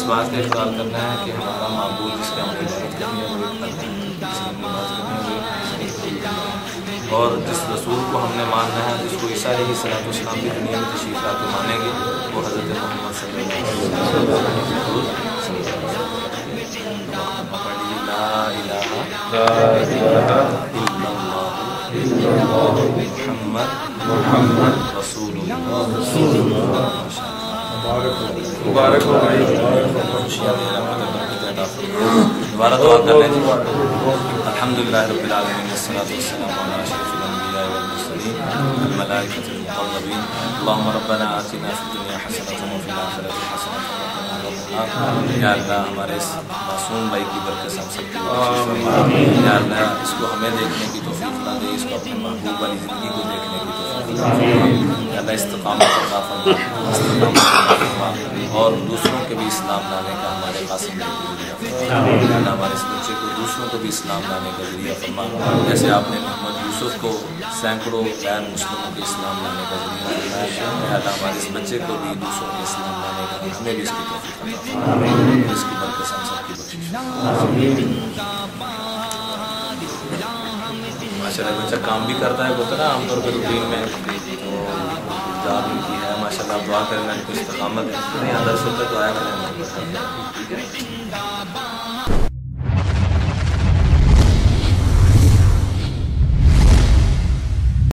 بات کا اقرار کرنا ہے کہ ہمارا معبود جس کے ہم نے عبادت کرنی ہے وہ ایک حق ہے، جس کی ہم نے عبادت کرنی ہے وہ ایک حق ہے، اور جس رسول کو ہم نے ماننا ہے، جس کو عیسیٰ علیہ الصلوۃ والسلام کی دنیا میں تشریف لا کے مانیں گے، وہ حضرت محمد صلی اللہ علیہ وسلم لا الہ الا اللہ محمد رسول اللہ۔ مبارک ہو بھائی، دوبارہ دعا کر لیں جی۔ الحمدللہ رب العالمین والصلاۃ والسلام علی اشرف الانبیاء والمرسلین الملائکۃ المقربین اللہم ربنا آتنا فی الدنیا حسنۃ وفی الآخرۃ حسنۃ وقنا عذاب النار۔ یا اللہ ہمارے اس معصوم بھائی کی برکت ہم سب کی بخشش فرما۔ یا اللہ اس کو ہمیں دیکھنے کی توفیق نہ دے، اس کو اپنے محبوب والی زندگی کو دیکھنے کی توفیق نہ دے۔ یا اللہ استقامت عطا فرما، استقامت عطا فرما، اور دوسروں کے بھی اسلام لانے کا ہمارے قاسم کو ذریعہ فرما۔ یا اللہ ہمارے اس بچے کو دوسروں کو بھی اسلام لانے کا ذریعہ فرما، جیسے آپ نے محمد یوسف کو سینکڑوں غیر مسلموں کے اسلام لانے کا ذریعہ فرمایا۔ یا اللہ ہمارے اس بچے کو بھی دوسروں کے اسلام لانے کا، ہمیں بھی اس کی توفیق عطا فرما، اس کی برکت ہم سب کی بخشش فرما۔ ماشاء اللہ بچہ کام بھی کرتا ہے، ہوتا ہے نا عام طور پہ روٹین میں، تو جاب ان کی ہے ماشاء اللہ۔ آپ دعا کریں، میں کو استقامت ہے، نہیں اندر سے ہوتا تو آیا کریں۔